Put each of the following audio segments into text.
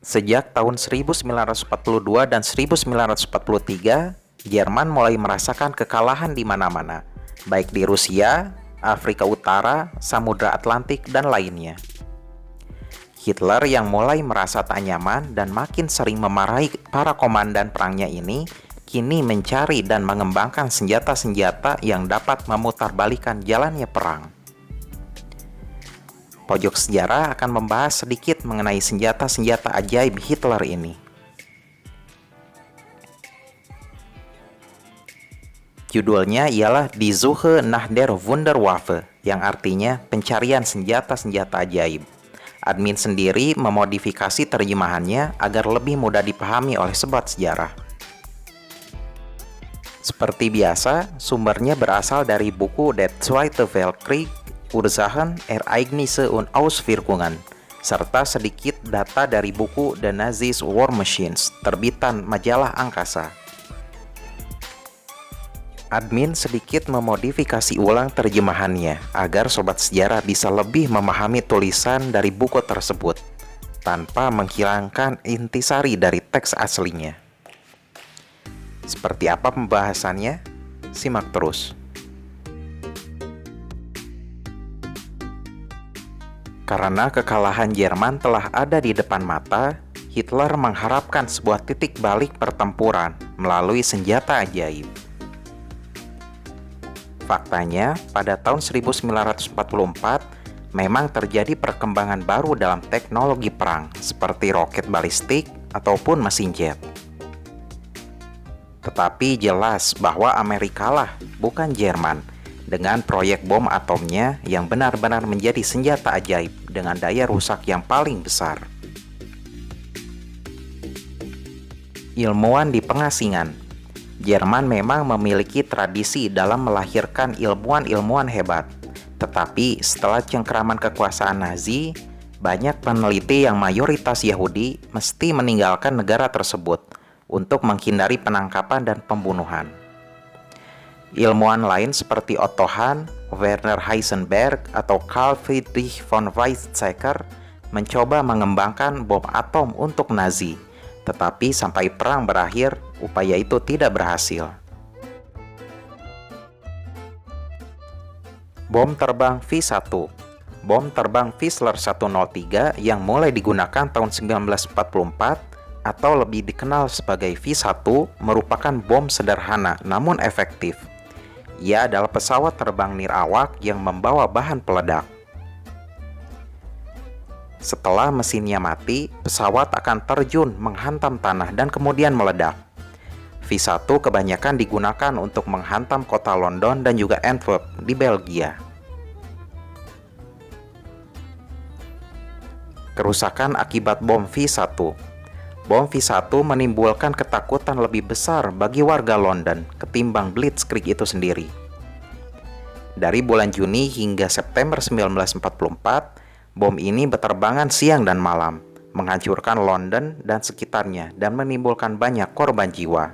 Sejak tahun 1942 dan 1943, Jerman mulai merasakan kekalahan di mana-mana, baik di Rusia, Afrika Utara, Samudra Atlantik, dan lainnya. Hitler yang mulai merasa tak nyaman dan makin sering memarahi para komandan perangnya ini, kini mencari dan mengembangkan senjata-senjata yang dapat memutarbalikkan jalannya perang. Pojok sejarah akan membahas sedikit mengenai senjata-senjata ajaib Hitler ini. Judulnya ialah Die Suche nach der Wunderwaffe, yang artinya pencarian senjata-senjata ajaib. Admin sendiri memodifikasi terjemahannya agar lebih mudah dipahami oleh sobat sejarah. Seperti biasa, sumbernya berasal dari buku Der Zweite Weltkrieg, Ursachen, Ereignisse und Auswirkungen, serta sedikit data dari buku The Nazis War Machines, terbitan majalah angkasa. Admin sedikit memodifikasi ulang terjemahannya agar sobat sejarah bisa lebih memahami tulisan dari buku tersebut tanpa menghilangkan intisari dari teks aslinya. Seperti apa pembahasannya? Simak terus. Karena kekalahan Jerman telah ada di depan mata, Hitler mengharapkan sebuah titik balik pertempuran melalui senjata ajaib. Faktanya, pada tahun 1944, memang terjadi perkembangan baru dalam teknologi perang, seperti roket balistik ataupun mesin jet. Tetapi jelas bahwa Amerika lah, bukan Jerman, dengan proyek bom atomnya yang benar-benar menjadi senjata ajaib dengan daya rusak yang paling besar. Ilmuwan di pengasingan. Jerman memang memiliki tradisi dalam melahirkan ilmuwan-ilmuwan hebat. Tetapi setelah cengkeraman kekuasaan Nazi, banyak peneliti yang mayoritas Yahudi mesti meninggalkan negara tersebut untuk menghindari penangkapan dan pembunuhan. Ilmuwan lain seperti Otto Hahn, Werner Heisenberg, atau Carl Friedrich von Weizsäcker mencoba mengembangkan bom atom untuk Nazi, tetapi sampai perang berakhir, upaya itu tidak berhasil. Bom terbang V1. Bom terbang Vissler 103 yang mulai digunakan tahun 1944 atau lebih dikenal sebagai V1 merupakan bom sederhana namun efektif. Ia adalah pesawat terbang nirawak yang membawa bahan peledak. Setelah mesinnya mati, pesawat akan terjun menghantam tanah dan kemudian meledak. V1 kebanyakan digunakan untuk menghantam kota London dan juga Antwerp di Belgia. Kerusakan akibat bom V1. Bom V1 menimbulkan ketakutan lebih besar bagi warga London ketimbang Blitzkrieg itu sendiri. Dari bulan Juni hingga September 1944, bom ini berterbangan siang dan malam, menghancurkan London dan sekitarnya dan menimbulkan banyak korban jiwa.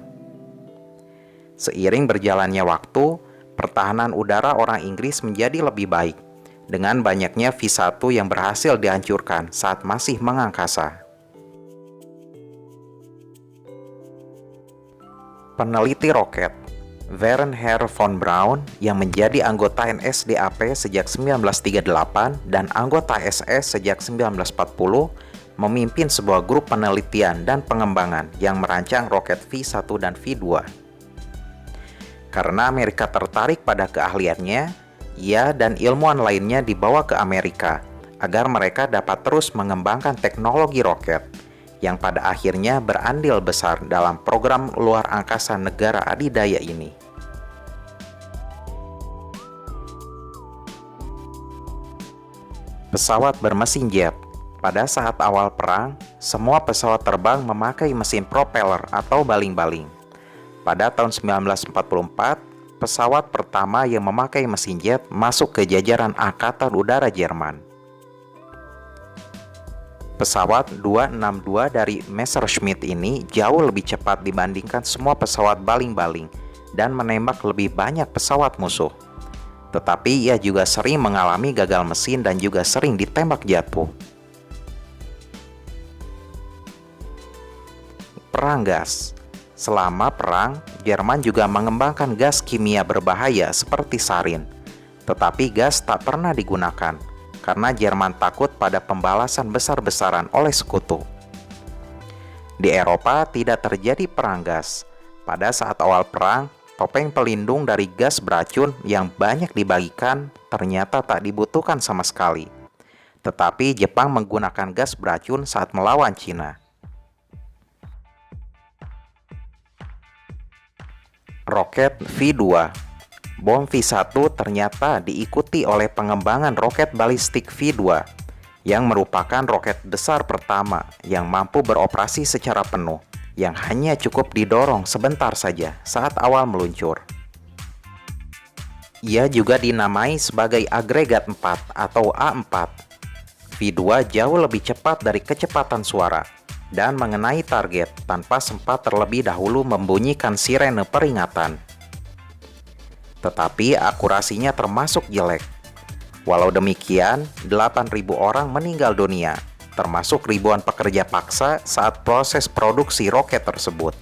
Seiring berjalannya waktu, pertahanan udara orang Inggris menjadi lebih baik, dengan banyaknya V1 yang berhasil dihancurkan saat masih mengangkasa. Peneliti roket Wernher von Braun yang menjadi anggota NSDAP sejak 1938 dan anggota SS sejak 1940 memimpin sebuah grup penelitian dan pengembangan yang merancang roket V1 dan V2. Karena Amerika tertarik pada keahliannya, ia dan ilmuwan lainnya dibawa ke Amerika agar mereka dapat terus mengembangkan teknologi roket yang pada akhirnya berandil besar dalam program luar angkasa negara adidaya ini. Pesawat bermesin jet. Pada saat awal perang, semua pesawat terbang memakai mesin propeller atau baling-baling. Pada tahun 1944, pesawat pertama yang memakai mesin jet masuk ke jajaran Angkatan Udara Jerman. Pesawat 262 dari Messerschmitt ini jauh lebih cepat dibandingkan semua pesawat baling-baling dan menembak lebih banyak pesawat musuh. Tetapi ia juga sering mengalami gagal mesin dan juga sering ditembak jatuh. perang gas. Selama perang, Jerman juga mengembangkan gas kimia berbahaya seperti sarin. Tetapi gas tak pernah digunakan, karena Jerman takut pada pembalasan besar-besaran oleh sekutu. Di Eropa tidak terjadi perang gas. Pada saat awal perang, topeng pelindung dari gas beracun yang banyak dibagikan ternyata tak dibutuhkan sama sekali. Tetapi Jepang menggunakan gas beracun saat melawan Cina. Roket V2. Bom V1 ternyata diikuti oleh pengembangan roket balistik V2 yang merupakan roket besar pertama yang mampu beroperasi secara penuh, yang hanya cukup didorong sebentar saja saat awal meluncur. Ia juga dinamai sebagai agregat 4 atau A4. V2 jauh lebih cepat dari kecepatan suara dan mengenai target tanpa sempat terlebih dahulu membunyikan sirene peringatan. Tetapi akurasinya termasuk jelek. Walau demikian, 8.000 orang meninggal dunia, termasuk ribuan pekerja paksa saat proses produksi roket tersebut.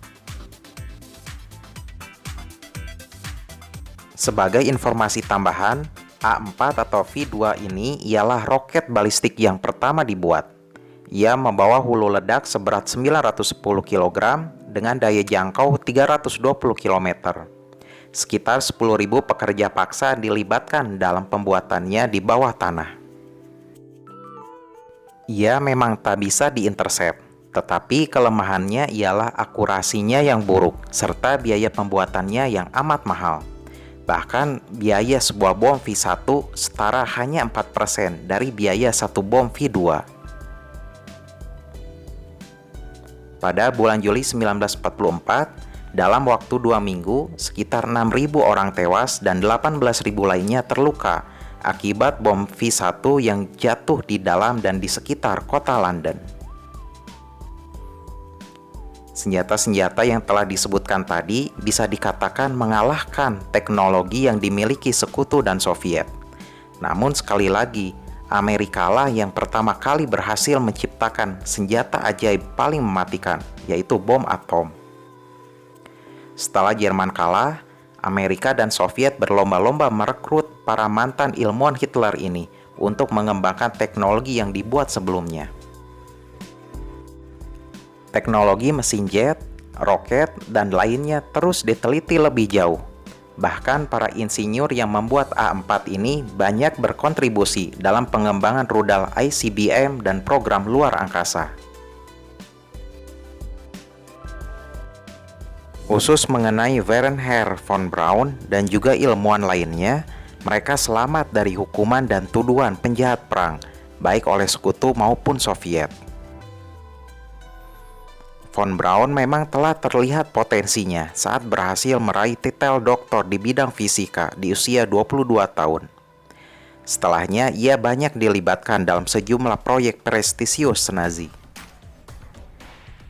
Sebagai informasi tambahan, A4 atau V2 ini ialah roket balistik yang pertama dibuat. Ia membawa hulu ledak seberat 910 kg dengan daya jangkau 320 km. Sekitar 10.000 pekerja paksa dilibatkan dalam pembuatannya di bawah tanah. Ia memang tak bisa diintercept, tetapi kelemahannya ialah akurasinya yang buruk serta biaya pembuatannya yang amat mahal. Bahkan biaya sebuah bom V1 setara hanya 4% dari biaya satu bom V2. Pada bulan Juli 1944, dalam waktu 2 minggu, sekitar 6.000 orang tewas dan 18.000 lainnya terluka akibat bom V1 yang jatuh di dalam dan di sekitar kota London. Senjata-senjata yang telah disebutkan tadi bisa dikatakan mengalahkan teknologi yang dimiliki Sekutu dan Soviet. Namun sekali lagi, Amerika lah yang pertama kali berhasil menciptakan senjata ajaib paling mematikan, yaitu bom atom. Setelah Jerman kalah, Amerika dan Soviet berlomba-lomba merekrut para mantan ilmuwan Hitler ini untuk mengembangkan teknologi yang dibuat sebelumnya. Teknologi mesin jet, roket, dan lainnya terus diteliti lebih jauh. Bahkan para insinyur yang membuat A4 ini banyak berkontribusi dalam pengembangan rudal ICBM dan program luar angkasa. Khusus mengenai Wernher von Braun dan juga ilmuwan lainnya, mereka selamat dari hukuman dan tuduhan penjahat perang, baik oleh Sekutu maupun Soviet. Von Braun memang telah terlihat potensinya saat berhasil meraih titel doktor di bidang fisika di usia 22 tahun. Setelahnya, ia banyak dilibatkan dalam sejumlah proyek prestisius Nazi.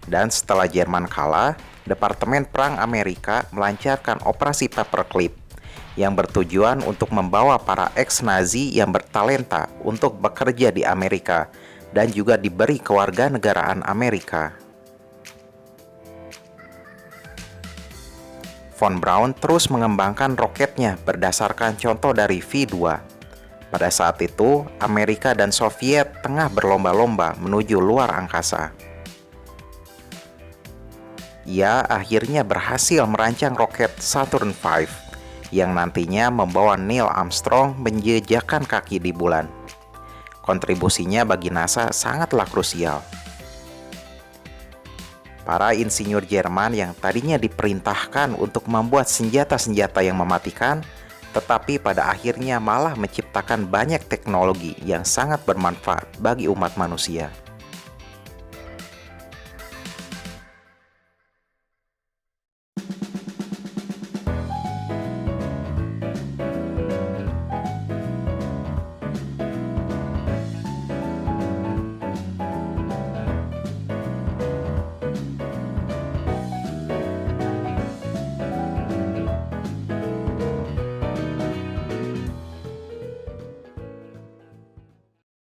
Dan setelah Jerman kalah, Departemen Perang Amerika melancarkan operasi Paperclip yang bertujuan untuk membawa para ex-Nazi yang bertalenta untuk bekerja di Amerika dan juga diberi kewarganegaraan Amerika. Von Braun terus mengembangkan roketnya berdasarkan contoh dari V2. Pada saat itu, Amerika dan Soviet tengah berlomba-lomba menuju luar angkasa. Ia akhirnya berhasil merancang roket Saturn V yang nantinya membawa Neil Armstrong menjejakkan kaki di bulan. Kontribusinya bagi NASA sangatlah krusial. Para insinyur Jerman yang tadinya diperintahkan untuk membuat senjata-senjata yang mematikan, tetapi pada akhirnya malah menciptakan banyak teknologi yang sangat bermanfaat bagi umat manusia.